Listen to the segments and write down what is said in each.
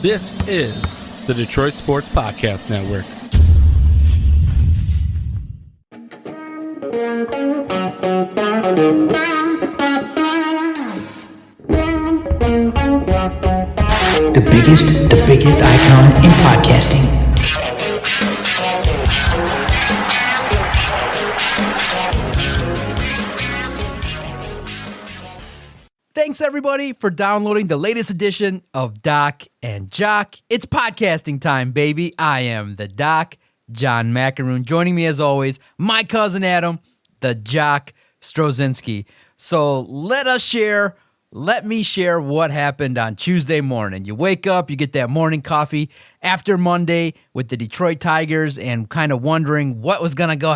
This is the Detroit Sports Podcast Network. The biggest icon in podcasting. Thanks, everybody, for downloading the latest edition of Doc and Jock. It's podcasting time, baby. I am the Doc, John Macaroon. Joining me, as always, my cousin Adam, the Jock Strozinski. So let me share what happened on Tuesday morning. You wake up, you get that morning coffee after Monday with the Detroit Tigers and kind of wondering what was going to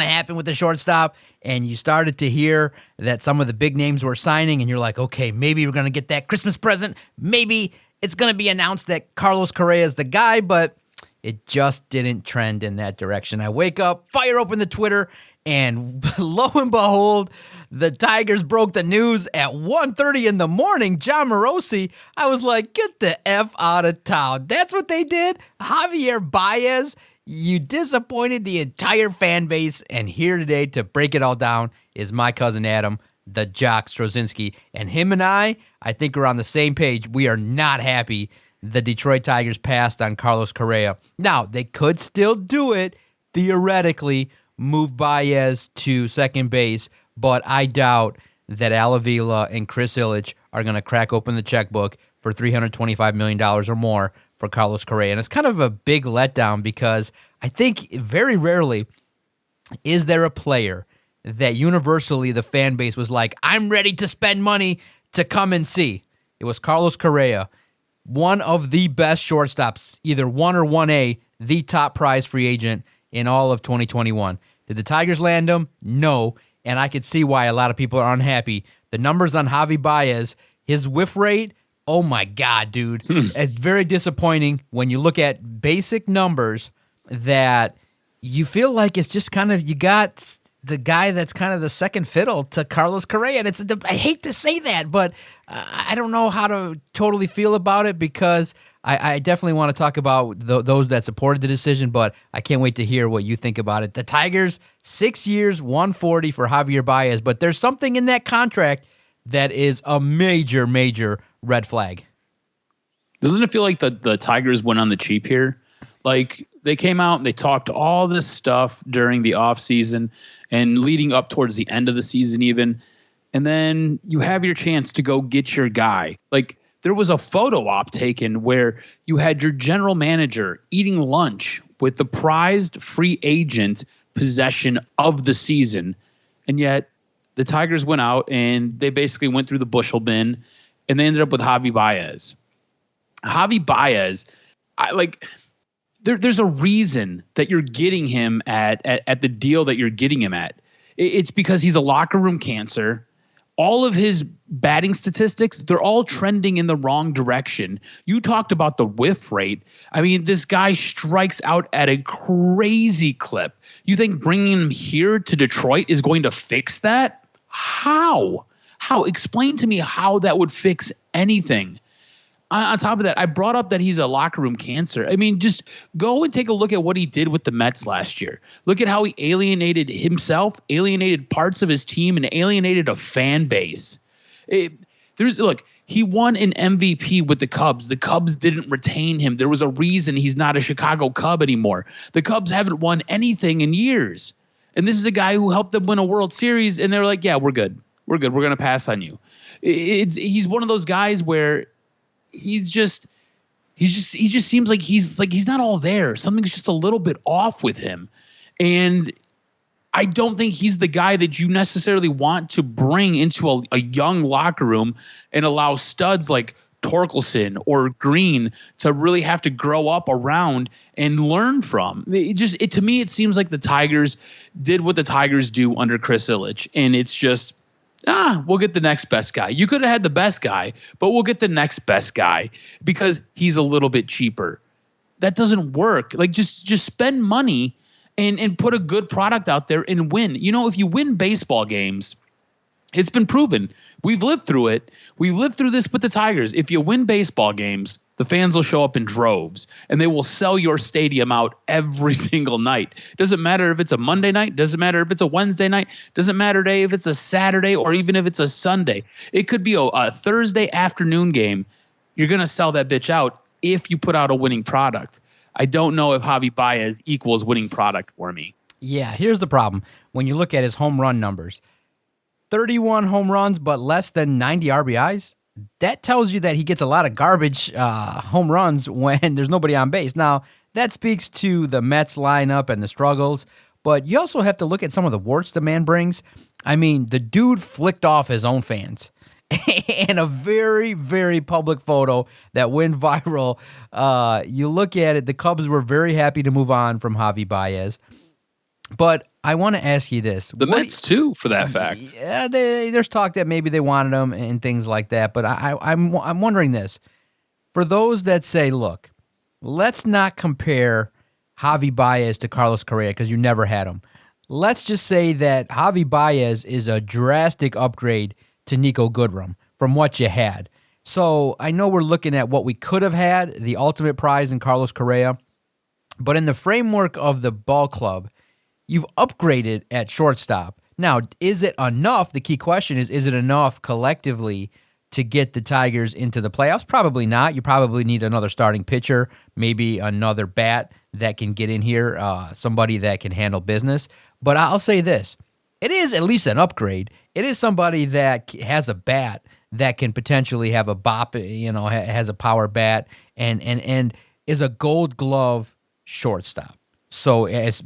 happen with the shortstop, and you started to hear that some of the big names were signing, and you're like, okay, maybe we're going to get that Christmas present. Maybe it's going to be announced that Carlos Correa is the guy, but it just didn't trend in that direction. I wake up, fire open the Twitter, and lo and behold, the Tigers broke the news at 1:30 in the morning. John Morosi, I was like, get the F out of town. That's what they did? Javier Baez, you disappointed the entire fan base. And here today to break it all down is my cousin Adam, the Jock Strozinski. And him and I think we're on the same page. We are not happy the Detroit Tigers passed on Carlos Correa. Now, they could still do it, theoretically, move Baez to second base, but I doubt that Al Avila and Chris Ilitch are going to crack open the checkbook for $325 million or more for Carlos Correa. And it's kind of a big letdown because I think very rarely is there a player that universally the fan base was like, I'm ready to spend money to come and see. It was Carlos Correa, one of the best shortstops, either 1 or 1A, the top prize free agent in all of 2021. Did the Tigers land him? No. And I could see why a lot of people are unhappy. The numbers on Javi Baez, his whiff rate, oh my God, dude. It's very disappointing when you look at basic numbers that you feel like it's just kind of, you got the guy that's kind of the second fiddle to Carlos Correa. And I hate to say that, but I don't know how to totally feel about it because I definitely want to talk about those that supported the decision, but I can't wait to hear what you think about it. The Tigers, 6 years, $140 for Javier Baez, but there's something in that contract that is a major, major red flag. Doesn't it feel like the Tigers went on the cheap here? Like, they came out and they talked all this stuff during the offseason and leading up towards the end of the season even, and then you have your chance to go get your guy. Like, there was a photo op taken where you had your general manager eating lunch with the prized free agent possession of the season. And yet the Tigers went out and they basically went through the bushel bin and they ended up with Javi Baez. Javi Baez, there's a reason that you're getting him at the deal that you're getting him at. It's because he's a locker room cancer. All of his batting statistics, they're all trending in the wrong direction. You talked about the whiff rate. I mean, this guy strikes out at a crazy clip. You think bringing him here to Detroit is going to fix that? How? Explain to me how that would fix anything. On top of that, I brought up that he's a locker room cancer. I mean, just go and take a look at what he did with the Mets last year. Look at how he alienated himself, alienated parts of his team, and alienated a fan base. He won an MVP with the Cubs. The Cubs didn't retain him. There was a reason he's not a Chicago Cub anymore. The Cubs haven't won anything in years. And this is a guy who helped them win a World Series, and they're like, yeah, we're good. We're going to pass on you. He's one of those guys where he just seems like he's not all there. Something's just a little bit off with him. And I don't think he's the guy that you necessarily want to bring into a young locker room and allow studs like Torkelson or Green to really have to grow up around and learn from. To me, it seems like the Tigers did what the Tigers do under Chris Ilitch. And it's just, we'll get the next best guy. You could have had the best guy, but we'll get the next best guy because he's a little bit cheaper. That doesn't work. Like, just spend money and put a good product out there and win. You know, if you win baseball games, It's been proven. We've lived through it. We lived through this with the Tigers. If you win baseball games, the fans will show up in droves, and they will sell your stadium out every single night. Doesn't matter if it's a Monday night. Doesn't matter if it's a Wednesday night. Doesn't matter if it's a Saturday or even if it's a Sunday. It could be a Thursday afternoon game. You're going to sell that bitch out if you put out a winning product. I don't know if Javi Baez equals winning product for me. Yeah, here's the problem. When you look at his home run numbers, 31 home runs, but less than 90 RBIs. That tells you that he gets a lot of garbage home runs when there's nobody on base. Now, that speaks to the Mets lineup and the struggles, but you also have to look at some of the warts the man brings. I mean, the dude flicked off his own fans. And a very, very public photo that went viral. You look at it, the Cubs were very happy to move on from Javi Baez. But I want to ask you this. The Mets, too, for that fact. Yeah, there's talk that maybe they wanted him and things like that. But I'm wondering this. For those that say, look, let's not compare Javi Baez to Carlos Correa because you never had him. Let's just say that Javi Baez is a drastic upgrade to Nico Goodrum from what you had. So I know we're looking at what we could have had, the ultimate prize in Carlos Correa. But in the framework of the ball club, you've upgraded at shortstop. Now, is it enough? The key question is it enough collectively to get the Tigers into the playoffs? Probably not. You probably need another starting pitcher, maybe another bat that can get in here, somebody that can handle business. But I'll say this. It is at least an upgrade. It is somebody that has a bat that can potentially have a bop, has a power bat, and is a Gold Glove shortstop. So as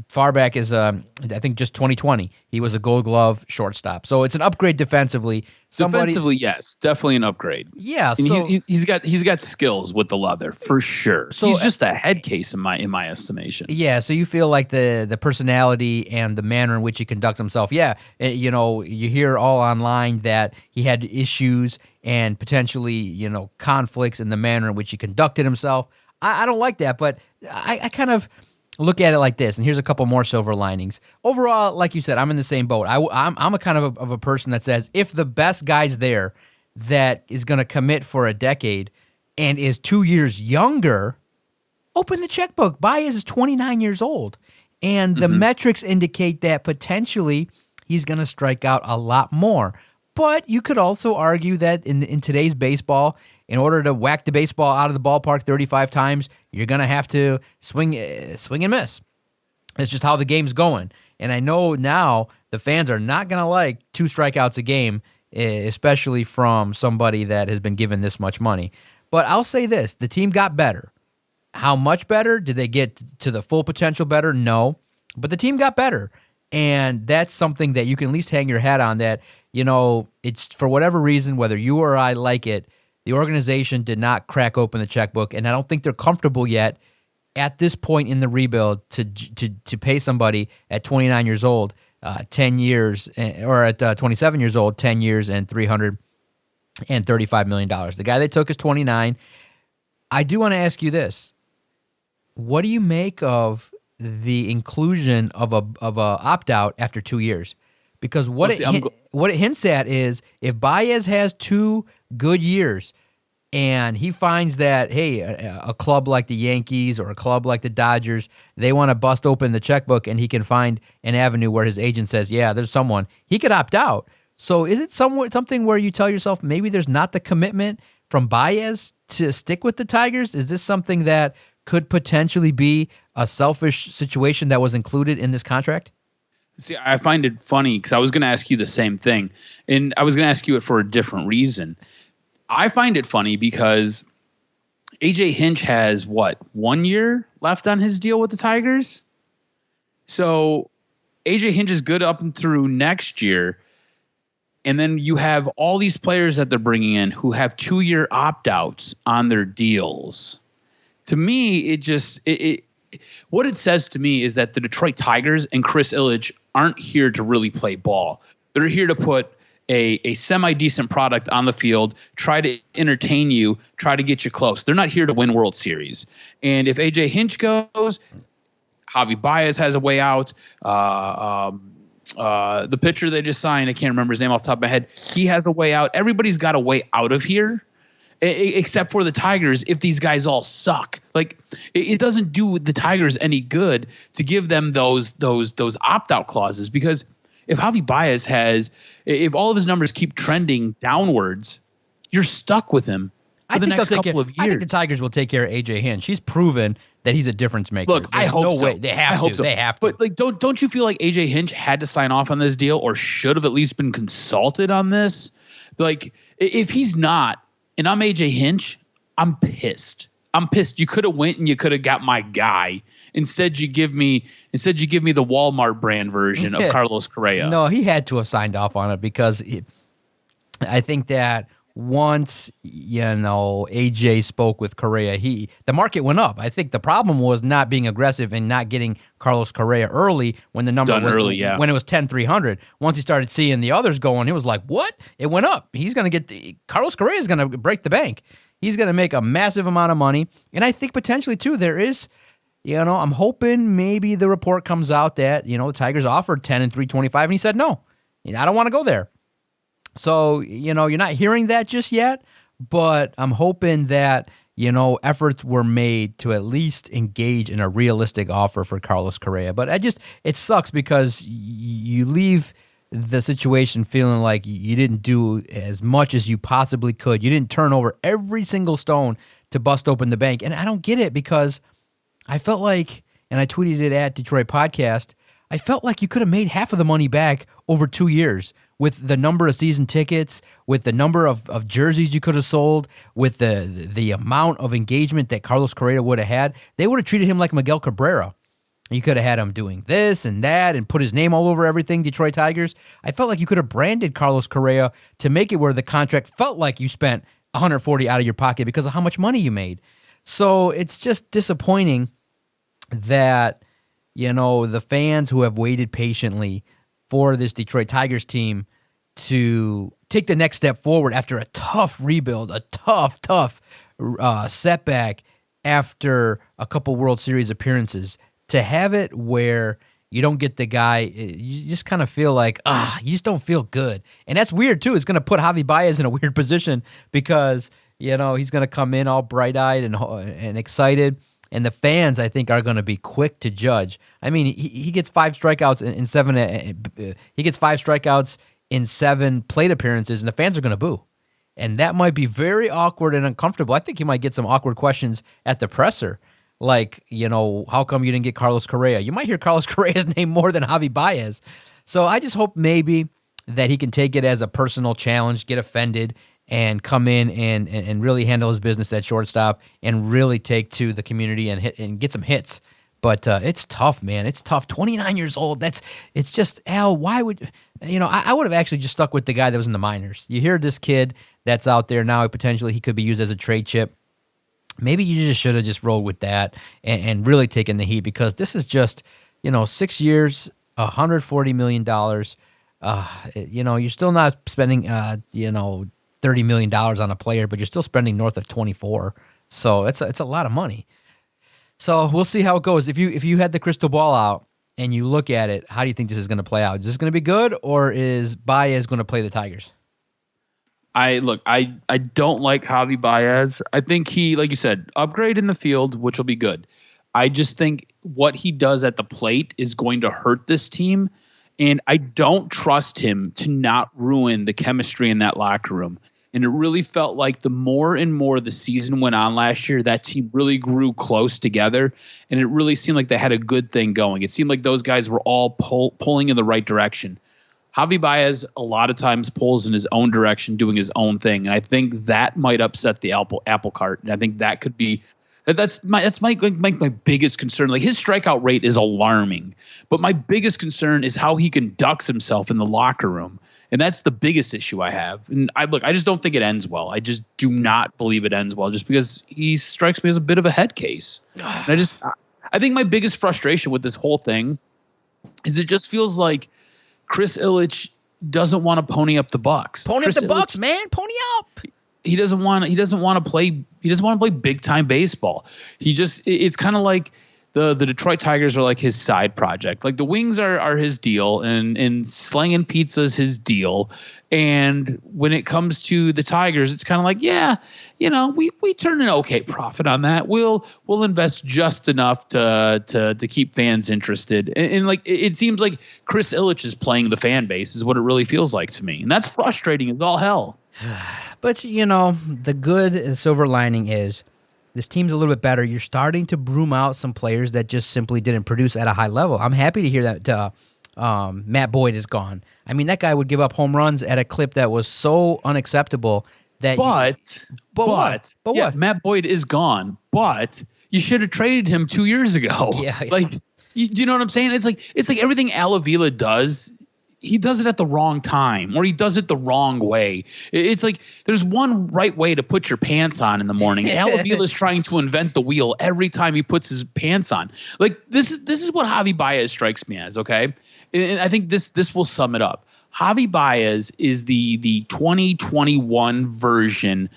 far back as I think just 2020, he was a Gold Glove shortstop. So it's an upgrade defensively. Defensively, yes, definitely an upgrade. Yeah, and so he's got skills with the leather for sure. So he's just a head case in my estimation. Yeah, so you feel like the personality and the manner in which he conducts himself. Yeah, you hear all online that he had issues and potentially conflicts in the manner in which he conducted himself. I don't like that, but I kind of look at it like this, and here's a couple more silver linings. Overall, like you said, I'm in the same boat. I'm a kind of a person that says if the best guy's there that is going to commit for a decade and is 2 years younger, open the checkbook. Baez is 29 years old, and the metrics indicate that potentially he's going to strike out a lot more. But you could also argue that in today's baseball, in order to whack the baseball out of the ballpark 35 times, you're going to have to swing and miss. It's just how the game's going. And I know now the fans are not going to like 2 strikeouts a game, especially from somebody that has been given this much money. But I'll say this, the team got better. How much better? Did they get to the full potential better? No. But the team got better. And that's something that you can at least hang your hat on that, it's for whatever reason, whether you or I like it, the organization did not crack open the checkbook, and I don't think they're comfortable yet at this point in the rebuild to pay somebody at 29 years old 10 years, or at 27 years old 10 years and $335 million. The guy they took is 29. I do want to ask you this. What do you make of the inclusion of a opt-out after 2 years? Because what it hints at is if Baez has 2 good years and he finds that, hey, a club like the Yankees or a club like the Dodgers, they want to bust open the checkbook and he can find an avenue where his agent says, yeah, there's someone, he could opt out. So is it something where you tell yourself maybe there's not the commitment from Baez to stick with the Tigers? Is this something that could potentially be a selfish situation that was included in this contract? See, I find it funny because I was going to ask you the same thing, and I was going to ask you it for a different reason. I find it funny because AJ Hinch has, 1 year left on his deal with the Tigers? So AJ Hinch is good up and through next year, and then you have all these players that they're bringing in who have 2-year opt-outs on their deals. To me, what it says to me is that the Detroit Tigers and Chris Ilitch aren't here to really play ball. They're here to put a semi-decent product on the field, try to entertain you, try to get you close. They're not here to win World Series. And if AJ Hinch goes, Javi Baez has a way out. the pitcher they just signed, I can't remember his name off the top of my head. He has a way out. Everybody's got a way out of here, except for the Tigers. If these guys all suck, like it doesn't do the Tigers any good to give them those opt-out clauses, because if Javi Baez if all of his numbers keep trending downwards, you're stuck with him for the next couple of years. I think the Tigers will take care of AJ Hinch. He's proven that he's a difference maker. Look, I hope no so. way. They have to. So. They have to. But like, don't you feel like AJ Hinch had to sign off on this deal, or should have at least been consulted on this? Like, if he's not, and I'm AJ Hinch, I'm pissed. You could have went and you could have got my guy. Instead, you give me the Walmart brand version of Carlos Correa. No, he had to have signed off on it, because I think that once AJ spoke with Correa, the market went up. I think the problem was not being aggressive and not getting Carlos Correa early when the number Done was early, yeah. when it was 10,300. Once he started seeing the others going, it was like, what? It went up. Carlos Correa is going to break the bank. He's going to make a massive amount of money, and I think potentially too there is. I'm hoping maybe the report comes out that, the Tigers offered 10 and 325, and he said, no, I don't want to go there. So, you're not hearing that just yet, but I'm hoping that, efforts were made to at least engage in a realistic offer for Carlos Correa. But it sucks, because you leave the situation feeling like you didn't do as much as you possibly could. You didn't turn over every single stone to bust open the bank. And I don't get it, because I felt like, and I tweeted it at Detroit Podcast, I felt like you could have made half of the money back over 2 years with the number of season tickets, with the number of jerseys you could have sold, with the amount of engagement that Carlos Correa would have had. They would have treated him like Miguel Cabrera. You could have had him doing this and that and put his name all over everything, Detroit Tigers. I felt like you could have branded Carlos Correa to make it where the contract felt like you spent $140 out of your pocket because of how much money you made. So it's just disappointing that, the fans who have waited patiently for this Detroit Tigers team to take the next step forward after a tough rebuild, a tough setback after a couple World Series appearances, to have it where you don't get the guy, you just kind of feel like, you just don't feel good. And that's weird too. It's going to put Javi Baez in a weird position, because, he's going to come in all bright-eyed and excited. And the fans, I think, are going to be quick to judge. I mean, he gets 5 strikeouts in 7. He gets 5 strikeouts in 7 plate appearances, and the fans are going to boo. And that might be very awkward and uncomfortable. I think he might get some awkward questions at the presser, like, how come you didn't get Carlos Correa? You might hear Carlos Correa's name more than Javi Baez. So I just hope maybe that he can take it as a personal challenge, get offended, and come in and really handle his business at shortstop and really take to the community and get some hits. But it's tough, man. It's tough. 29 years old. It's just, Al, why would, I would have actually just stuck with the guy that was in the minors. You hear this kid that's out there now, potentially he could be used as a trade chip. Maybe you just should have just rolled with that and really taken the heat, because this is just, 6 years, $140 million. You're still not spending, $30 million on a player, but you're still spending north of 24. So it's a lot of money. So we'll see how it goes. If you had the crystal ball out and you look at it, how do you think this is going to play out? Is this going to be good, or is Baez going to play the Tigers? I don't like Javi Baez. I think he, like you said, upgrade in the field, which will be good. I just think what he does at the plate is going to hurt this team, and I don't trust him to not ruin the chemistry in that locker room. And it really felt like the more and more the season went on last year, that team really grew close together, and it really seemed like they had a good thing going. It seemed like those guys were all pulling in the right direction. Javi Baez a lot of times pulls in his own direction, doing his own thing, and I think that might upset the apple cart. And I think that could be that's my biggest concern. Like, his strikeout rate is alarming, but my biggest concern is how he conducts himself in the locker room. And that's the biggest issue I have. And I just don't think it ends well. I just do not believe it ends well, just because he strikes me as a bit of a head case. And I think my biggest frustration with this whole thing is it just feels like Chris Ilitch doesn't want to pony up the Bucks. Pony up the Bucks, man. Pony up. He doesn't want to play big time baseball. It's kind of like the Detroit Tigers are like his side project. Like the Wings are his deal, and slanging pizza's his deal. And when it comes to the Tigers, it's kind of like, yeah, we turn an okay profit on that. We'll invest just enough to keep fans interested. And like it seems like Chris Ilitch is playing the fan base is what it really feels like to me, and that's frustrating as all hell. But the good and silver lining is this team's a little bit better. You're starting to broom out some players that just simply didn't produce at a high level. I'm happy to hear that Matt Boyd is gone. I mean, that guy would give up home runs at a clip that was so unacceptable that. But what? Matt Boyd is gone. But you should have traded him 2 years ago. Yeah. Like, you know what I'm saying? It's like everything Al Avila does. He does it at the wrong time, or he does it the wrong way. It's like there's one right way to put your pants on in the morning. Al Avila is trying to invent the wheel every time he puts his pants on. Like this is what Javi Baez strikes me as. Okay, and I think this will sum it up. Javi Baez is the 2021 version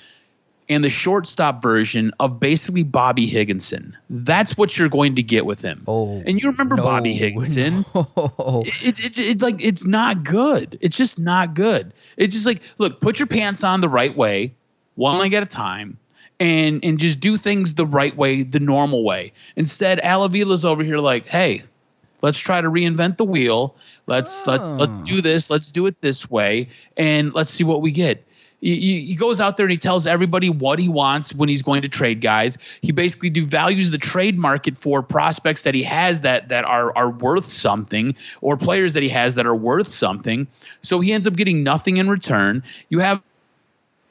and the shortstop version of basically Bobby Higginson. That's what you're going to get with him. Oh, and you remember Bobby Higginson? No. It's like it's not good. It's just not good. It's just like, look, put your pants on the right way, one leg at a time, and just do things the right way, the normal way. Instead, Al Avila's over here like, hey, let's try to reinvent the wheel. Let's do this. Let's do it this way, and let's see what we get. He goes out there and he tells everybody what he wants when he's going to trade guys. He basically devalues the trade market for prospects that he has that are worth something, or players that he has that are worth something. So he ends up getting nothing in return. You have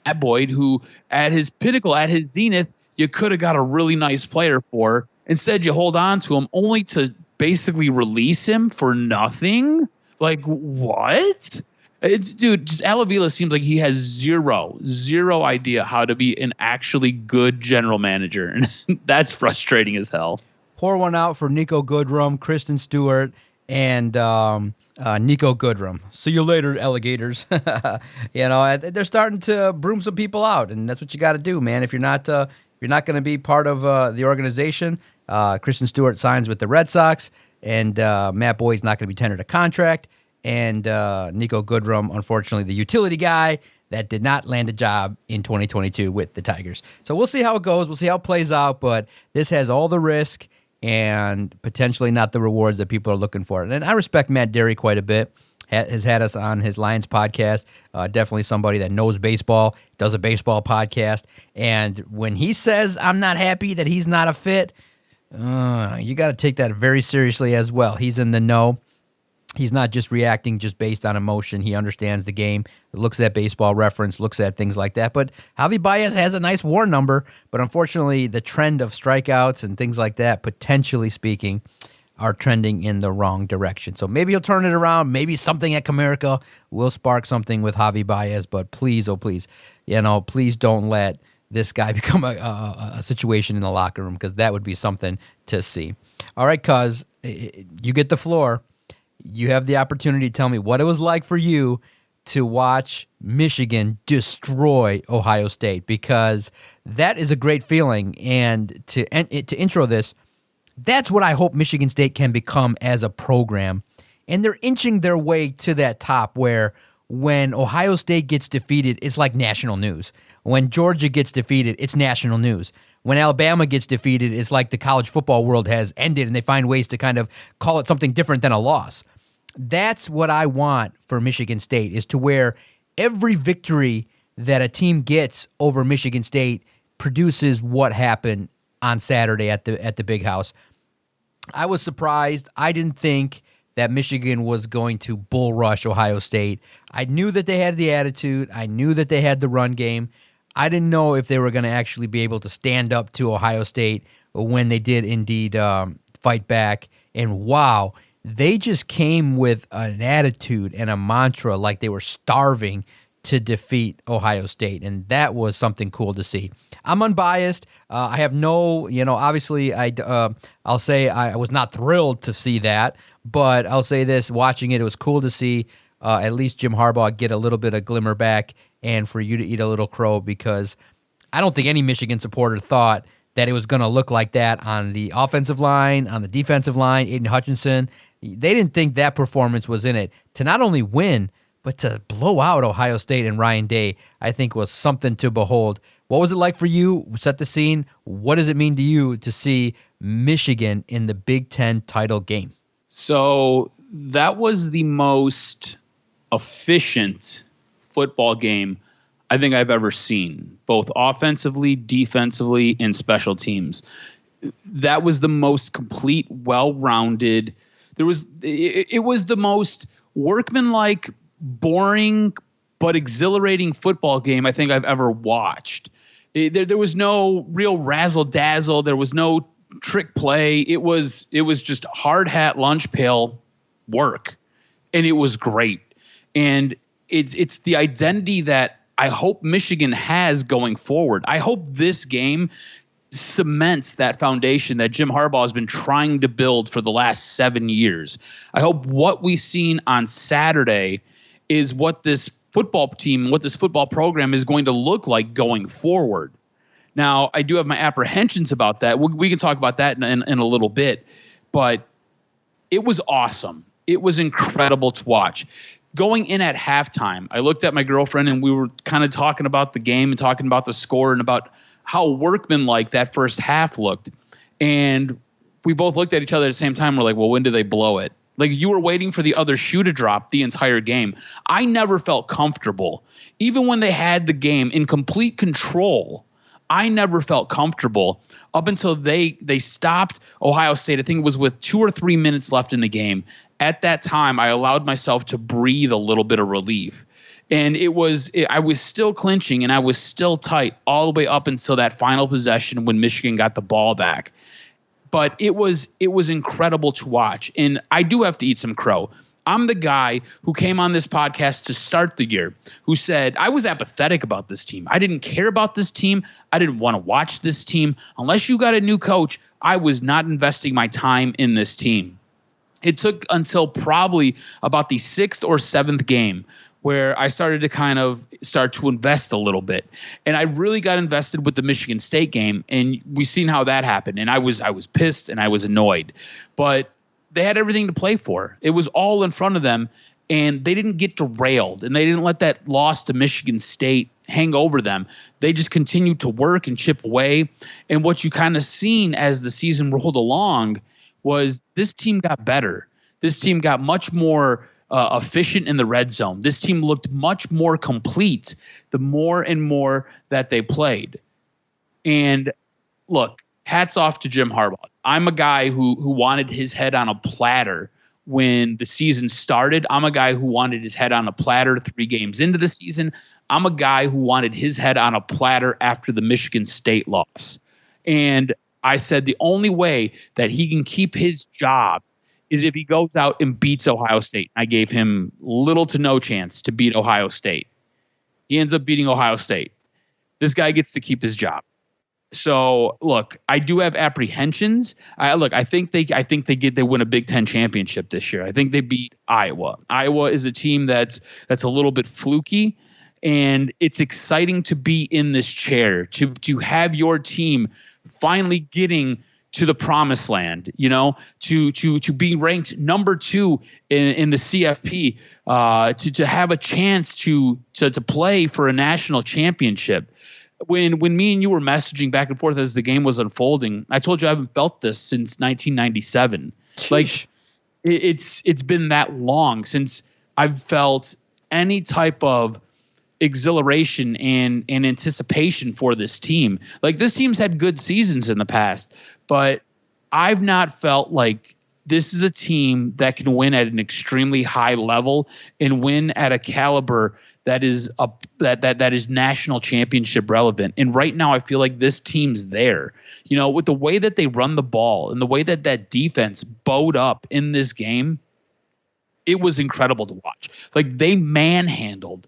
Matt Boyd, who at his pinnacle, at his zenith, you could have got a really nice player for. Instead, you hold on to him only to basically release him for nothing. Like, what? Just Al Avila seems like he has zero idea how to be an actually good general manager, and that's frustrating as hell. Pour one out for Nico Goodrum, Kristen Stewart, and Nico Goodrum. See you later, alligators. They're starting to broom some people out, and that's what you got to do, man. If you're not going to be part of the organization, Kristen Stewart signs with the Red Sox, and Matt Boyd's not going to be tendered a contract. And Nico Goodrum, unfortunately, the utility guy that did not land a job in 2022 with the Tigers. So we'll see how it goes. We'll see how it plays out. But this has all the risk and potentially not the rewards that people are looking for. And I respect Matt Derry quite a bit. Has had us on his Lions podcast. Definitely somebody that knows baseball, does a baseball podcast. And when he says, I'm not happy that he's not a fit, you got to take that very seriously as well. He's in the know. He's not just reacting just based on emotion. He understands the game, looks at Baseball Reference, looks at things like that. But Javi Baez has a nice WAR number, but unfortunately the trend of strikeouts and things like that, potentially speaking, are trending in the wrong direction. So maybe he'll turn it around. Maybe something at Comerica will spark something with Javi Baez. But please, oh please, please don't let this guy become a situation in the locker room, because that would be something to see. All right, cuz, you get the floor. You have the opportunity to tell me what it was like for you to watch Michigan destroy Ohio State, because that is a great feeling. And to intro this, that's what I hope Michigan State can become as a program. And they're inching their way to that top where when Ohio State gets defeated, it's like national news. When Georgia gets defeated, it's national news. When Alabama gets defeated, it's like the college football world has ended and they find ways to kind of call it something different than a loss. That's what I want for Michigan State, is to where every victory that a team gets over Michigan State produces what happened on Saturday at the Big House. I was surprised. I didn't think that Michigan was going to bull rush Ohio State. I knew that they had the attitude. I knew that they had the run game. I didn't know if they were going to actually be able to stand up to Ohio State when they did indeed fight back. And wow, they just came with an attitude and a mantra like they were starving to defeat Ohio State, and that was something cool to see. I'm unbiased. I have no, obviously I'll say I was not thrilled to see that, but I'll say this, watching it was cool to see at least Jim Harbaugh get a little bit of glimmer back, and for you to eat a little crow, because I don't think any Michigan supporter thought that it was going to look like that on the offensive line, on the defensive line. Aiden Hutchinson, they didn't think that performance was in it. To not only win, but to blow out Ohio State and Ryan Day, I think was something to behold. What was it like for you? Set the scene. What does it mean to you to see Michigan in the Big Ten title game? So that was the most efficient football game I think I've ever seen, both offensively, defensively, and special teams. That was the most complete, well-rounded. It was the most workmanlike, boring, but exhilarating football game I think I've ever watched. There was no real razzle-dazzle. There was no trick play. It was just hard hat, lunch pail work, and it was great. And it's the identity that I hope Michigan has going forward. I hope this game cements that foundation that Jim Harbaugh has been trying to build for the last 7 years. I hope what we've seen on Saturday is what this football team, what this football program is going to look like going forward. Now, I do have my apprehensions about that. We can talk about that in a little bit, but it was awesome. It was incredible to watch. Going in at halftime, I looked at my girlfriend and we were kind of talking about the game and talking about the score and about how workmanlike that first half looked. And we both looked at each other at the same time. We're like, well, when do they blow it? Like, you were waiting for the other shoe to drop the entire game. I never felt comfortable. Even when they had the game in complete control, I never felt comfortable up until they stopped Ohio State. I think it was with 2 or 3 minutes left in the game. At that time, I allowed myself to breathe a little bit of relief. And I was still clinching and I was still tight all the way up until that final possession when Michigan got the ball back. But it was incredible to watch. And I do have to eat some crow. I'm the guy who came on this podcast to start the year who said I was apathetic about this team. I didn't care about this team. I didn't want to watch this team. Unless you got a new coach, I was not investing my time in this team. It took until probably about the 6th or 7th game where I started to invest a little bit. And I really got invested with the Michigan State game, and we've seen how that happened. And I was pissed and I was annoyed. But they had everything to play for. It was all in front of them, and they didn't get derailed, and they didn't let that loss to Michigan State hang over them. They just continued to work and chip away. And what you kind of seen as the season rolled along was this team got better. This team got much more efficient in the red zone. This team looked much more complete the more and more that they played. And look, hats off to Jim Harbaugh. I'm a guy who wanted his head on a platter when the season started. I'm a guy who wanted his head on a platter 3 games into the season. I'm a guy who wanted his head on a platter after the Michigan State loss. And I said the only way that he can keep his job is if he goes out and beats Ohio State. I gave him little to no chance to beat Ohio State. He ends up beating Ohio State. This guy gets to keep his job. So look, I do have apprehensions. I think they win a Big Ten championship this year. I think they beat Iowa. Iowa is a team that's a little bit fluky, and it's exciting to be in this chair to have your team finally getting to the promised land, to be ranked number 2 in the CFP, to have a chance to play for a national championship. When me and you were messaging back and forth as the game was unfolding, I told you I haven't felt this since 1997. Sheesh. Like it's been that long since I've felt any type of exhilaration and anticipation for this team. Like, this team's had good seasons in the past, but I've not felt like this is a team that can win at an extremely high level and win at a caliber that is that is national championship relevant. And right now, I feel like this team's there. With the way that they run the ball and the way that defense bowed up in this game, it was incredible to watch. Like, they manhandled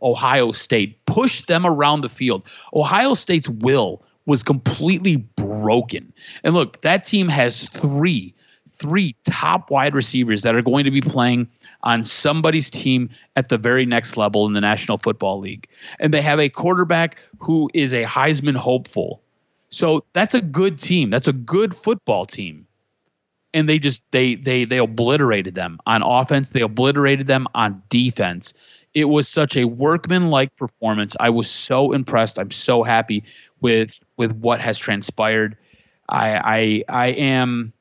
Ohio State, pushed them around the field. Ohio State's will was completely broken. And look, that team has three top wide receivers that are going to be playing on somebody's team at the very next level in the National Football League. And they have a quarterback who is a Heisman hopeful. So that's a good team. That's a good football team. And they obliterated them on offense. They obliterated them on defense. It was such a workman-like performance. I was so impressed. I'm so happy with what has transpired. I am.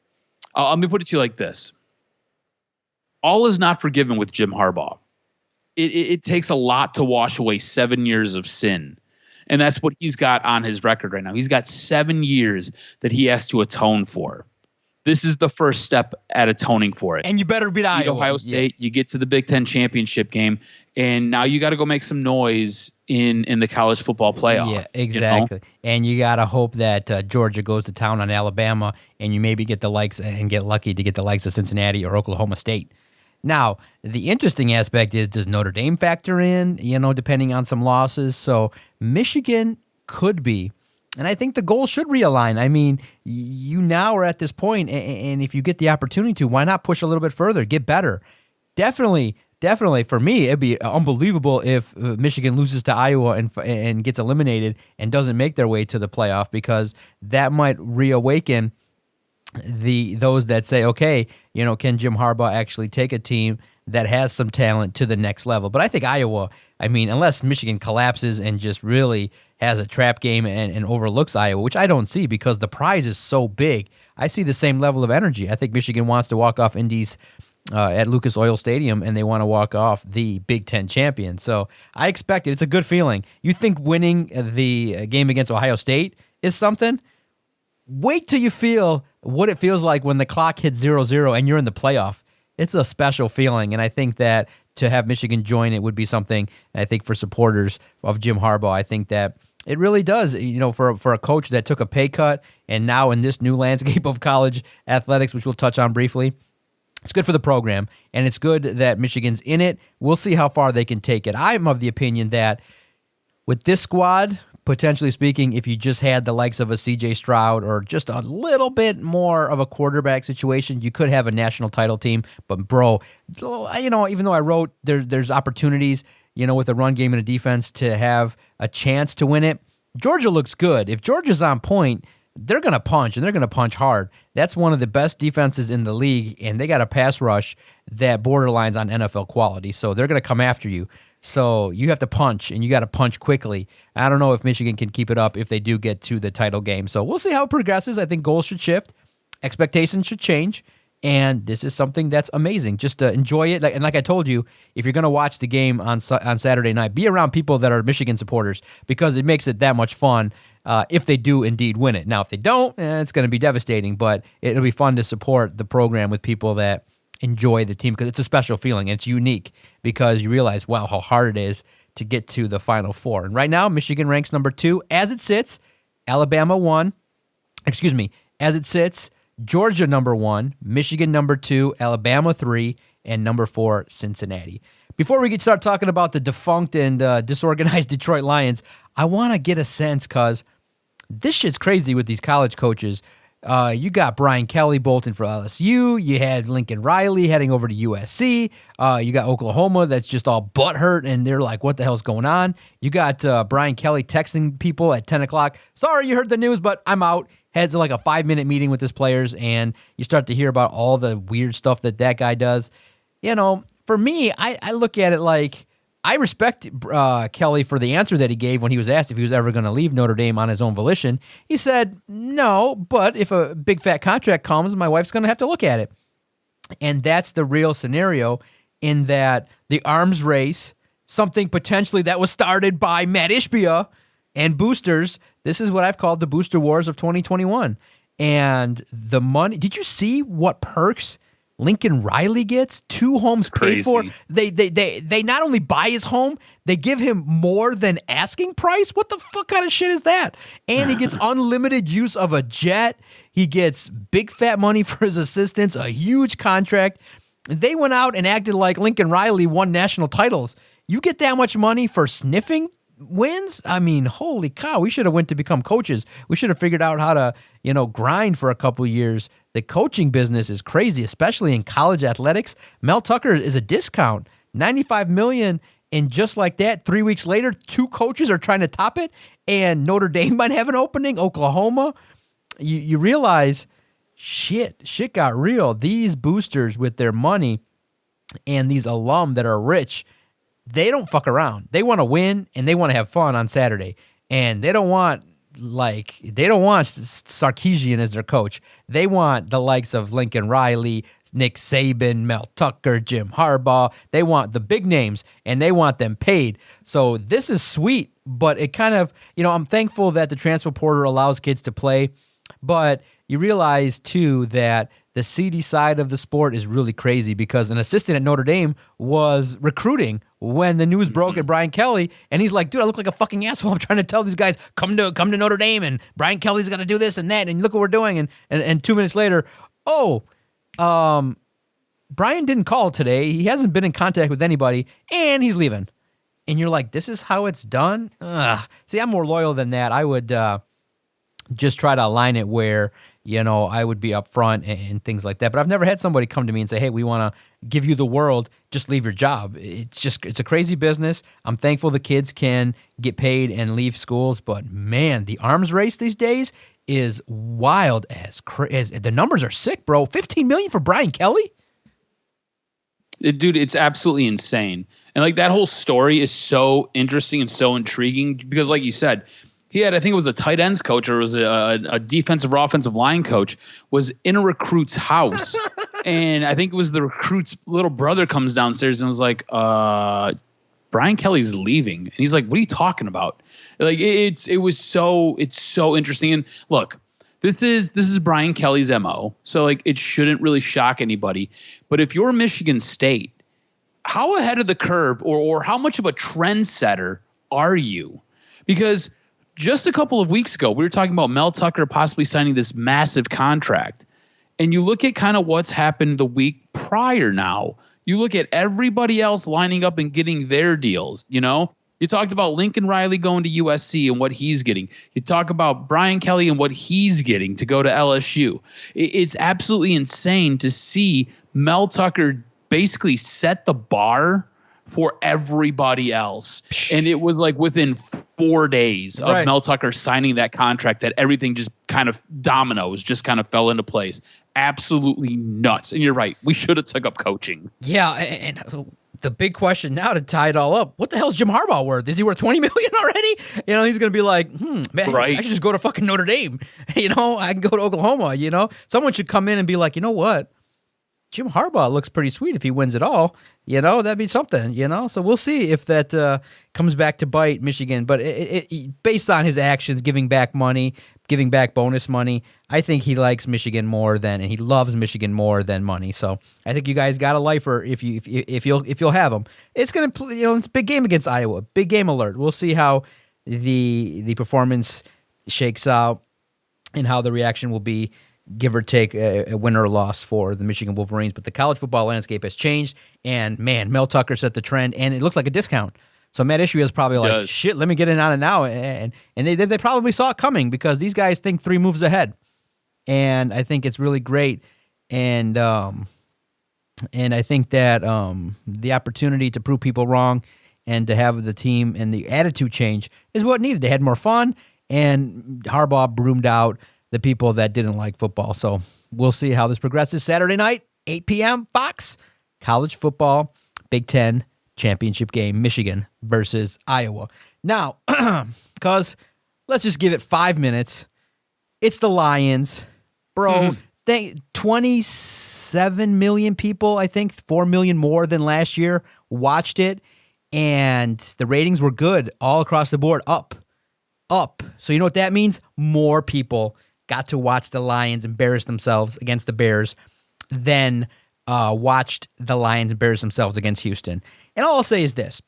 Let me put it to you like this: all is not forgiven with Jim Harbaugh. It takes a lot to wash away 7 years of sin. And that's what he's got on his record right now. He's got 7 years that he has to atone for. This is the first step at atoning for it. And you better beat Iowa. Ohio State, you get to the Big Ten championship game, and now you got to go make some noise in the college football playoff. Yeah, exactly. And you got to hope that Georgia goes to town on Alabama, and you maybe get the likes and get lucky to get the likes of Cincinnati or Oklahoma State. Now, the interesting aspect is, does Notre Dame factor in, depending on some losses? So Michigan could be. And I think the goal should realign. I mean, you now are at this point, and if you get the opportunity to, why not push a little bit further, get better? Definitely, for me, it'd be unbelievable if Michigan loses to Iowa and gets eliminated and doesn't make their way to the playoff, because that might reawaken those that say, okay, can Jim Harbaugh actually take a team that has some talent to the next level? But I think Iowa, unless Michigan collapses and just really has a trap game and overlooks Iowa, which I don't see because the prize is so big, I see the same level of energy. I think Michigan wants to walk off Indy's at Lucas Oil Stadium, and they want to walk off the Big Ten champion. So I expect it. It's a good feeling. You think winning the game against Ohio State is something? Wait till you feel what it feels like when the clock hits 0-0 and you're in the playoff. It's a special feeling, and I think that to have Michigan join it would be something. And I think for supporters of Jim Harbaugh, I think that it really does. For a coach that took a pay cut and now in this new landscape of college athletics, which we'll touch on briefly, it's good for the program, and it's good that Michigan's in it. We'll see how far they can take it. I'm of the opinion that with this squad, potentially speaking, if you just had the likes of a C.J. Stroud or just a little bit more of a quarterback situation, you could have a national title team. But, bro, even though I wrote there's opportunities, with a run game and a defense to have a chance to win it, Georgia looks good. If Georgia's on point, they're going to punch, and they're going to punch hard. That's one of the best defenses in the league, and they got a pass rush that borderlines on NFL quality. So they're going to come after you. So you have to punch, and you got to punch quickly. I don't know if Michigan can keep it up if they do get to the title game. So we'll see how it progresses. I think goals should shift. Expectations should change. And this is something that's amazing. Just to enjoy it. And like I told you, if you're going to watch the game on Saturday night, be around people that are Michigan supporters, because it makes it that much fun if they do indeed win it. Now, if they don't, it's going to be devastating. But it'll be fun to support the program with people that enjoy the team, because it's a special feeling. And it's unique because you realize, wow, how hard it is to get to the Final Four. And right now, Michigan ranks number 2 as it sits. Alabama 1. As it sits, Georgia number 1, Michigan number 2, Alabama 3, and number 4, Cincinnati. Before we start talking about the defunct and disorganized Detroit Lions, I want to get a sense, because this shit's crazy with these college coaches. You got Brian Kelly bolting for LSU. You had Lincoln Riley heading over to USC. You got Oklahoma that's just all butthurt, and they're like, what the hell's going on? You got Brian Kelly texting people at 10 o'clock. Sorry you heard the news, but I'm out. Heads like a 5-minute meeting with his players, and you start to hear about all the weird stuff that guy does. For me, I look at it like, I respect Kelly for the answer that he gave when he was asked if he was ever going to leave Notre Dame on his own volition. He said, no, but if a big fat contract comes, my wife's going to have to look at it. And that's the real scenario, in that the arms race, something potentially that was started by Matt Ishbia and boosters. This is what I've called the booster wars of 2021. And the money, did you see what perks Lincoln Riley gets? 2 homes paid for. They not only buy his home, they give him more than asking price. What the fuck kind of shit is that? And he gets unlimited use of a jet. He gets big fat money for his assistants, a huge contract. They went out and acted like Lincoln Riley won national titles. You get that much money for sniffing wins? I mean, holy cow, we should have went to become coaches. We should have figured out how to, grind for a couple of years. The coaching business is crazy, especially in college athletics. Mel Tucker is a discount, $95 million, And just like that, 3 weeks later, 2 coaches are trying to top it, and Notre Dame might have an opening, Oklahoma. You realize, shit got real. These boosters with their money and these alum that are rich, they don't fuck around. They want to win, and they want to have fun on Saturday. And they don't want Sarkisian as their coach. They want the likes of Lincoln Riley, Nick Saban, Mel Tucker, Jim Harbaugh. They want the big names, and they want them paid. So this is sweet, but it kind of, I'm thankful that the transfer portal allows kids to play, but you realize, too, that the seedy side of the sport is really crazy because an assistant at Notre Dame was recruiting when the news broke at Brian Kelly, and he's like, dude, I look like a fucking asshole. I'm trying to tell these guys, come to Notre Dame, and Brian Kelly's going to do this and that, and look what we're doing. And 2 minutes later, Brian didn't call today. He hasn't been in contact with anybody, and he's leaving. And you're like, this is how it's done? Ugh. See, I'm more loyal than that. I would just try to align it where, I would be upfront and things like that. But I've never had somebody come to me and say, hey, we want to give you the world, just leave your job. It's a crazy business. I'm thankful the kids can get paid and leave schools. But, man, the arms race these days is wild as the numbers are sick, bro. $15 million for Brian Kelly? Dude, it's absolutely insane. And like that whole story is so interesting and so intriguing because like you said, he had, I think it was a tight ends coach or it was a defensive or offensive line coach was in a recruit's house. And I think it was the recruit's little brother comes downstairs and was like, Brian Kelly's leaving. And he's like, what are you talking about? Like it's so interesting. And look, this is Brian Kelly's MO. So like it shouldn't really shock anybody. But if you're Michigan State, how ahead of the curve or how much of a trendsetter are you? Because just a couple of weeks ago, we were talking about Mel Tucker possibly signing this massive contract. And you look at kind of what's happened the week prior now. You look at everybody else lining up and getting their deals, You talked about Lincoln Riley going to USC and what he's getting. You talk about Brian Kelly and what he's getting to go to LSU. It's absolutely insane to see Mel Tucker basically set the bar for everybody else. And it was like within 4 days of Mel Tucker signing that contract that everything just kind of dominoes just kind of fell into place. Absolutely nuts. And you're right. We should have took up coaching. Yeah. And the big question now to tie it all up, what the hell is Jim Harbaugh worth? Is he worth $20 million already? He's going to be like, man, I should just go to fucking Notre Dame. I can go to Oklahoma, Someone should come in and be like, you know what? Jim Harbaugh looks pretty sweet if he wins it all. That'd be something, So we'll see if that comes back to bite Michigan. But it based on his actions, giving back money, giving back bonus money, I think he likes Michigan more than, and he loves Michigan more than money. So I think you guys got a lifer if you'll have him. It's gonna, it's a big game against Iowa, big game alert. We'll see how the performance shakes out and how the reaction will be. Give or take a win or loss for the Michigan Wolverines. But the college football landscape has changed, and, man, Mel Tucker set the trend, and it looks like a discount. So Matt Ishii is probably like, shit, let me get in on it now. And they probably saw it coming because these guys think 3 moves ahead. And I think it's really great. And I think that the opportunity to prove people wrong and to have the team and the attitude change is what needed. They had more fun, and Harbaugh broomed out the people that didn't like football. So we'll see how this progresses. Saturday night, 8 p.m., Fox, college football, Big Ten championship game, Michigan versus Iowa. Now, because let's just give it 5 minutes. It's the Lions. Bro, 27 million people, I think, 4 million more than last year, watched it. And the ratings were good all across the board, up. So you know what that means? More people got to watch the Lions embarrass themselves against the Bears than watched the Lions embarrass themselves against Houston. And all I'll say is this,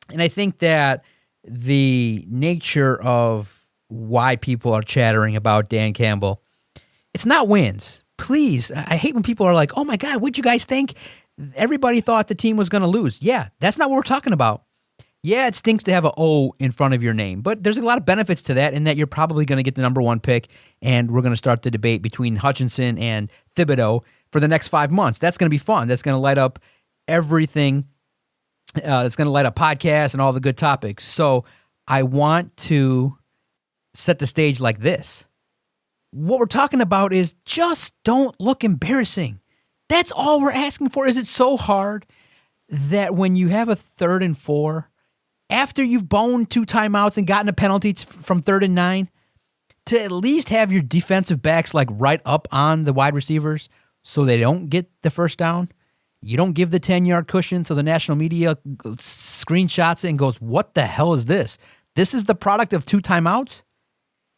and I think that the nature of why people are chattering about Dan Campbell, it's not wins. Please, I hate when people are like, oh my God, what'd you guys think? Everybody thought the team was going to lose. Yeah, that's not what we're talking about. Yeah, it stinks to have an O in front of your name, but there's a lot of benefits to that in that you're probably going to get the number 1 pick, and we're going to start the debate between Hutchinson and Thibodeau for the next 5 months. That's going to be fun. That's going to light up everything that's going to light up podcasts and all the good topics. So I want to set the stage like this. What we're talking about is just don't look embarrassing. That's all we're asking for. Is it so hard that when you have a 3rd and 4, after you've boned 2 timeouts and gotten a penalty from 3rd and 9, to at least have your defensive backs like right up on the wide receivers so they don't get the first down? You don't give the 10-yard cushion so the national media screenshots it and goes, what the hell is this? This is the product of 2 timeouts?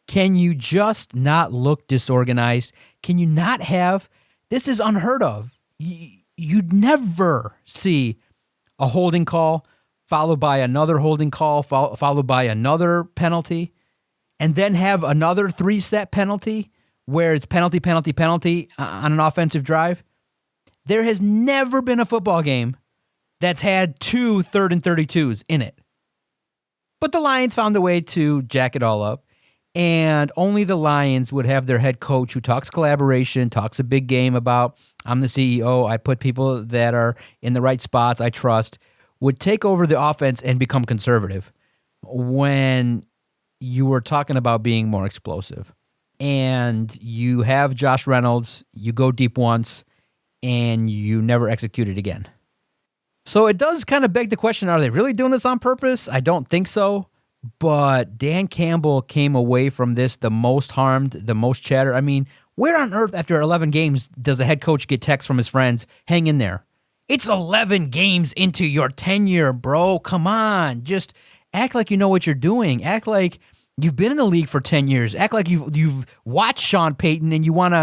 Can you just not look disorganized? Can you not have, this is unheard of. You'd never see a holding call followed by another holding call, followed by another penalty, and then have another 3-set penalty where it's penalty, penalty, penalty on an offensive drive. There has never been a football game that's had 2 3rd and 32s in it. But the Lions found a way to jack it all up, and only the Lions would have their head coach who talks collaboration, talks a big game about, I'm the CEO, I put people that are in the right spots, I trust, would take over the offense and become conservative when you were talking about being more explosive. And you have Josh Reynolds, you go deep once, and you never execute it again. So it does kind of beg the question, are they really doing this on purpose? I don't think so. But Dan Campbell came away from this the most harmed, the most chatter. I mean, where on earth after 11 games does a head coach get text from his friends, hang in there? It's 11 games into your tenure, bro. Come on. Just act like you know what you're doing. Act like you've been in the league for 10 years. Act like you've watched Sean Payton and you want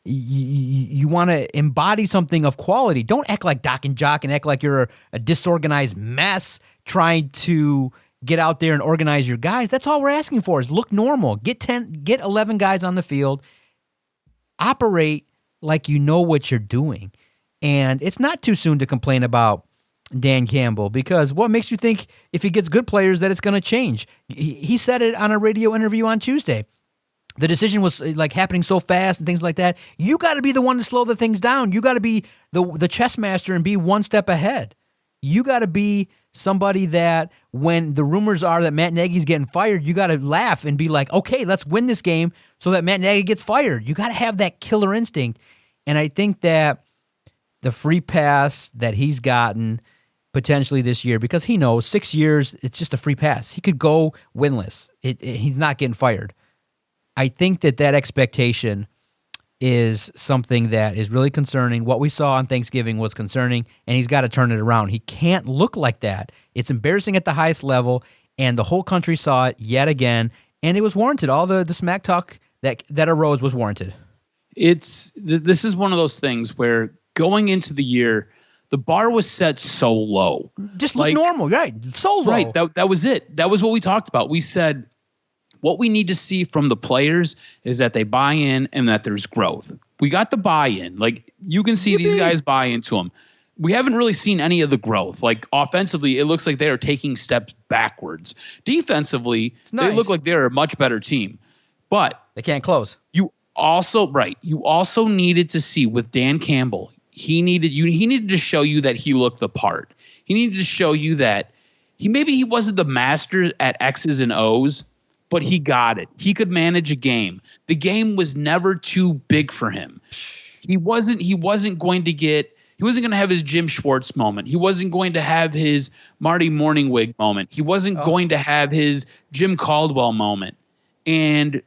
to embody something of quality. Don't act like DocNJock and act like you're a disorganized mess trying to get out there and organize your guys. That's all we're asking for is look normal. Get 11 guys on the field. Operate like you know what you're doing. And it's not too soon to complain about Dan Campbell because what makes you think if he gets good players that it's going to change? He said it on a radio interview on Tuesday. The decision was like happening so fast and things like that. You got to be the one to slow the things down. You got to be the chess master and be one step ahead. You got to be somebody that when the rumors are that Matt Nagy's getting fired, you got to laugh and be like, okay, let's win this game so that Matt Nagy gets fired. You got to have that killer instinct. And I think that the free pass that he's gotten potentially this year, because he knows 6 years, it's just a free pass. He could go winless. He's not getting fired. I think that expectation is something that is really concerning. What we saw on Thanksgiving was concerning, and he's got to turn it around. He can't look like that. It's embarrassing at the highest level, and the whole country saw it yet again, and it was warranted. All the smack talk that arose was warranted. This is one of those things where going into the year, the bar was set so low. Just look normal, right? So low. Right, that was it. That was what we talked about. We said, what we need to see from the players is that they buy in and that there's growth. We got the buy-in. Like, you can see these guys buy into them. We haven't really seen any of the growth. Like, offensively, it looks like they are taking steps backwards. Defensively, they look like they're a much better team. But they can't close. You also needed to see with Dan Campbell, he needed to show you that he looked the part. He needed to show you that he wasn't the master at X's and O's, but he got it. He could manage a game. The game was never too big for him. He wasn't going to have his Jim Schwartz moment. He wasn't going to have his Marty Morningwig moment. He wasn't going to have his Jim Caldwell moment. And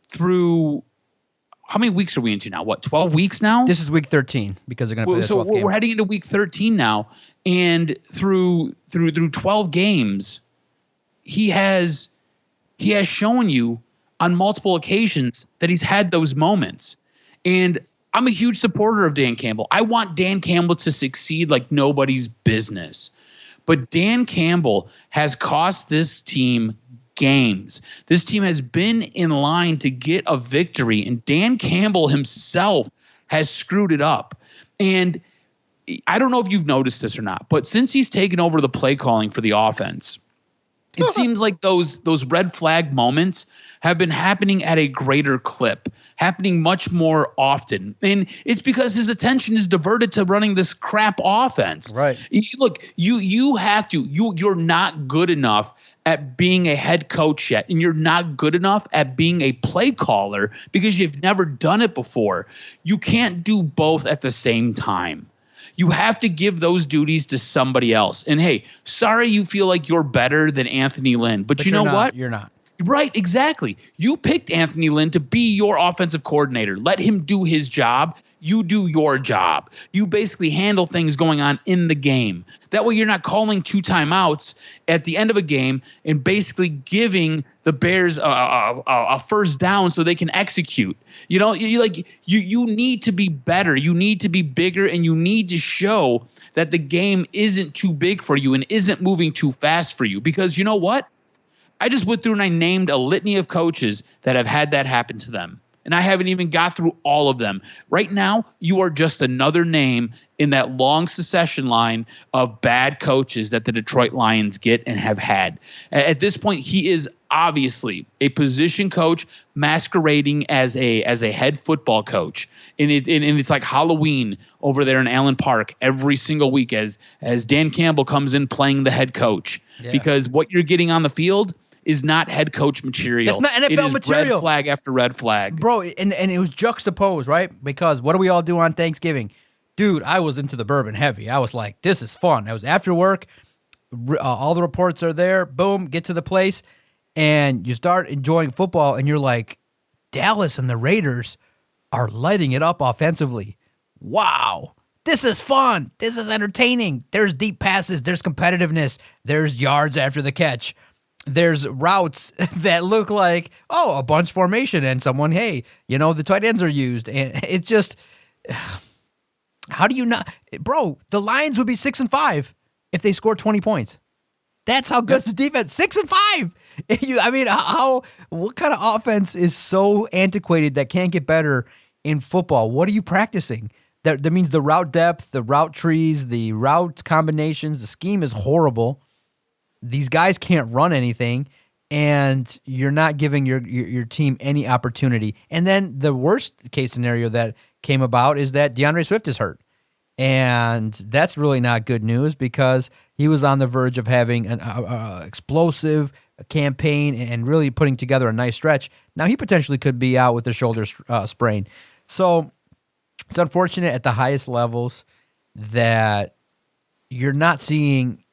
through how many weeks are we into now? What, 12 weeks now? This is week 13 because they're going to play the 12th game. So we're heading into week 13 now, and through 12 games, he has shown you on multiple occasions that he's had those moments. And I'm a huge supporter of Dan Campbell. I want Dan Campbell to succeed like nobody's business. But Dan Campbell has cost this team games. This team has been in line to get a victory, and Dan Campbell himself has screwed it up. And I don't know if you've noticed this or not, but since he's taken over the play calling for the offense, It seems like those red flag moments have been happening at a greater clip, happening much more often. And it's because his attention is diverted to running this crap offense. Right. Look, you're not good enough at being a head coach yet, and you're not good enough at being a play caller because you've never done it before. You can't do both at the same time. You have to give those duties to somebody else. And hey, sorry you feel like you're better than Anthony Lynn, but you know what? You're not. Right, exactly. You picked Anthony Lynn to be your offensive coordinator. Let him do his job. You do your job. You basically handle things going on in the game. That way you're not calling 2 timeouts at the end of a game and basically giving the Bears a first down so they can execute. You know, you need to be better. You need to be bigger, and you need to show that the game isn't too big for you and isn't moving too fast for you. Because you know what? I just went through and I named a litany of coaches that have had that happen to them. And I haven't even got through all of them. Right now, you are just another name in that long succession line of bad coaches that the Detroit Lions get and have had. At this point, he is obviously a position coach masquerading as a head football coach. And it's like Halloween over there in Allen Park every single week as Dan Campbell comes in playing the head coach. Yeah. Because what you're getting on the field is not head coach material. That's not NFL material. Red flag after red flag. Bro, and it was juxtaposed, right? Because what do we all do on Thanksgiving? Dude, I was into the bourbon heavy. I was like, this is fun. I was after work. All the reports are there. Boom, get to the place. And you start enjoying football, and you're like, Dallas and the Raiders are lighting it up offensively. Wow. This is fun. This is entertaining. There's deep passes. There's competitiveness. There's yards after the catch. There's routes that look like, a bunch formation and someone, hey, the tight ends are used. And it's just, how do you not, bro, the Lions would be 6-5 if they scored 20 points. That's how good the defense, 6-5. What kind of offense is so antiquated that can't get better in football? What are you practicing? That means the route depth, the route trees, the route combinations, the scheme is horrible. These guys can't run anything, and you're not giving your team any opportunity. And then the worst case scenario that came about is that DeAndre Swift is hurt. And that's really not good news because he was on the verge of having an explosive campaign and really putting together a nice stretch. Now he potentially could be out with a shoulder sprain. So it's unfortunate at the highest levels that you're not seeing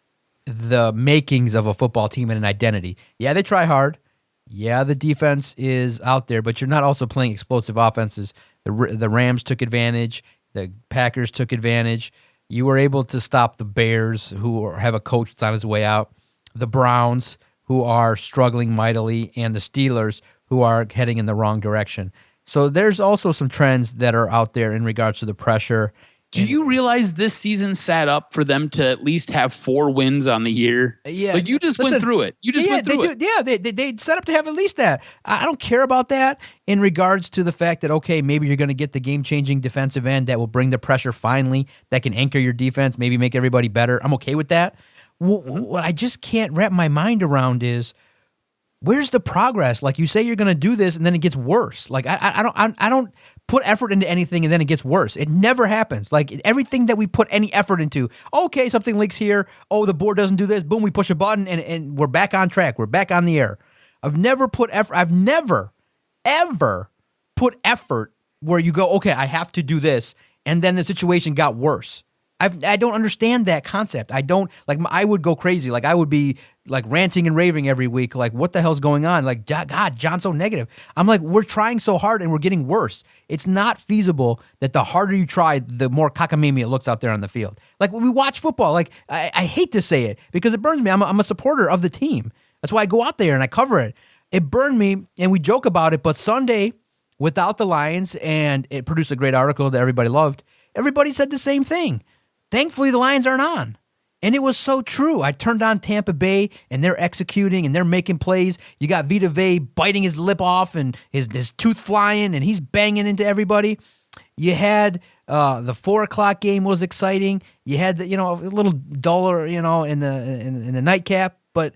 the makings of a football team and an identity. Yeah, they try hard. Yeah, the defense is out there, but you're not also playing explosive offenses. The Rams took advantage. The Packers took advantage. You were able to stop the Bears, who have a coach that's on his way out, the Browns, who are struggling mightily, and the Steelers, who are heading in the wrong direction. So there's also some trends that are out there in regards to the pressure. Do you realize this season sat up for them to at least have 4 wins on the year? Yeah. Like you just went through it. They set up to have at least that. I don't care about that in regards to the fact that, okay, maybe you're going to get the game-changing defensive end that will bring the pressure finally, that can anchor your defense, maybe make everybody better. I'm okay with that. What I just can't wrap my mind around is, where's the progress? Like, you say you're going to do this, and then it gets worse. Like, I don't put effort into anything, and then it gets worse. It never happens. Like, everything that we put any effort into, okay, something leaks here. Oh, the board doesn't do this. Boom, we push a button, and we're back on track. We're back on the air. I've never put effort. I've never, ever put effort where you go, okay, I have to do this, and then the situation got worse. I don't understand that concept. I would go crazy. Like, I would be like ranting and raving every week. Like, what the hell's going on? Like, God, John's so negative. I'm like, we're trying so hard and we're getting worse. It's not feasible that the harder you try, the more cockamamie it looks out there on the field. Like, when we watch football, like, I hate to say it because it burns me. I'm a supporter of the team. That's why I go out there and I cover it. It burned me, and we joke about it, but Sunday, without the Lions, and it produced a great article that everybody loved, everybody said the same thing. Thankfully, the Lions aren't on. And it was so true. I turned on Tampa Bay, and they're executing, and they're making plays. You got Vita Vea biting his lip off and his tooth flying, and he's banging into everybody. You had the 4 o'clock game was exciting. You had a little duller, in the nightcap. But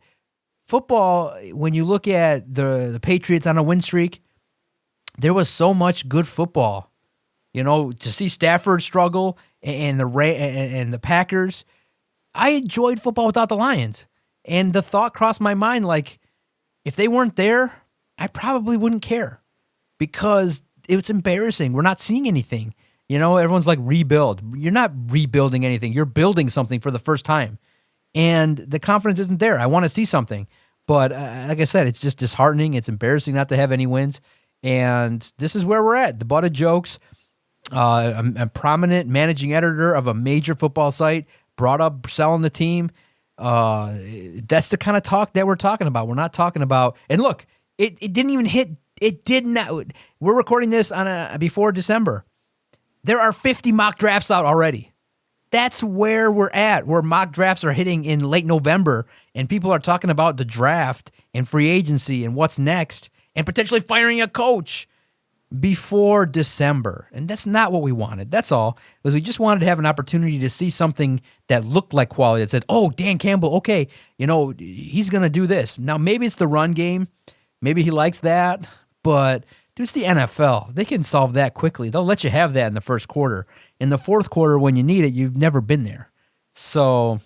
football, when you look at the Patriots on a win streak, there was so much good football. To see Stafford struggle and the Packers, I enjoyed football without the Lions. And the thought crossed my mind, like, if they weren't there, I probably wouldn't care because it's embarrassing. We're not seeing anything. Everyone's like, rebuild. You're not rebuilding anything. You're building something for the first time. And the confidence isn't there. I want to see something. But like I said, it's just disheartening. It's embarrassing not to have any wins. And this is where we're at. The butt of jokes. A prominent managing editor of a major football site brought up selling the team. That's the kind of talk that we're talking about. We're not talking about, and look, it didn't even hit. It did not. We're recording this before December. There are 50 mock drafts out already. That's where we're at, where mock drafts are hitting in late November, and people are talking about the draft and free agency and what's next, and potentially firing a coach before December. And that's not what we wanted. That's all. Because we just wanted to have an opportunity to see something that looked like quality, that said, oh, Dan Campbell, okay, he's going to do this. Now, maybe it's the run game. Maybe he likes that. But dude, it's the NFL. They can solve that quickly. They'll let you have that in the first quarter. In the fourth quarter, when you need it, you've never been there. So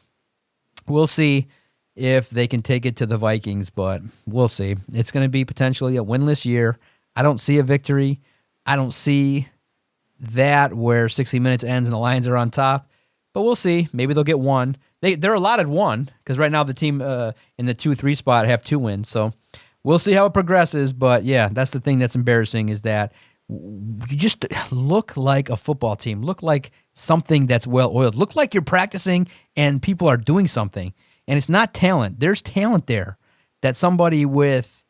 we'll see if they can take it to the Vikings, but we'll see. It's going to be potentially a winless year. I don't see a victory. I don't see that where 60 minutes ends and the Lions are on top. But we'll see. Maybe they'll get one. They're allotted one because right now the team in the 2-3 spot have 2 wins. So we'll see how it progresses. But, yeah, that's the thing that's embarrassing is that you just look like a football team. Look like something that's well-oiled. Look like you're practicing and people are doing something. And it's not talent. There's talent there that somebody with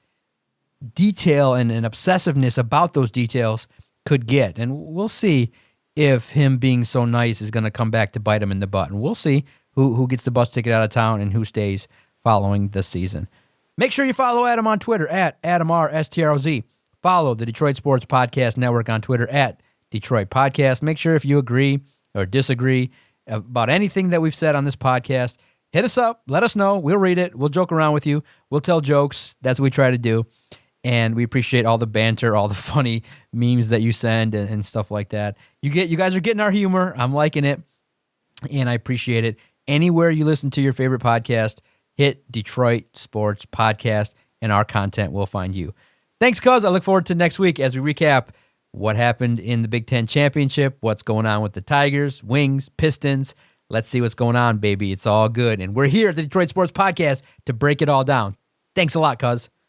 detail and an obsessiveness about those details could get. And we'll see if him being so nice is going to come back to bite him in the butt. And we'll see who gets the bus ticket out of town and who stays following the season. Make sure you follow Adam on Twitter at AdamRSTROZ. Follow the Detroit Sports Podcast Network on Twitter at Detroit Podcast. Make sure if you agree or disagree about anything that we've said on this podcast, hit us up. Let us know. We'll read it. We'll joke around with you. We'll tell jokes. That's what we try to do. And we appreciate all the banter, all the funny memes that you send and stuff like that. You guys are getting our humor. I'm liking it, and I appreciate it. Anywhere you listen to your favorite podcast, hit Detroit Sports Podcast, and our content will find you. Thanks, cuz. I look forward to next week as we recap what happened in the Big Ten Championship, what's going on with the Tigers, Wings, Pistons. Let's see what's going on, baby. It's all good. And we're here at the Detroit Sports Podcast to break it all down. Thanks a lot, cuz.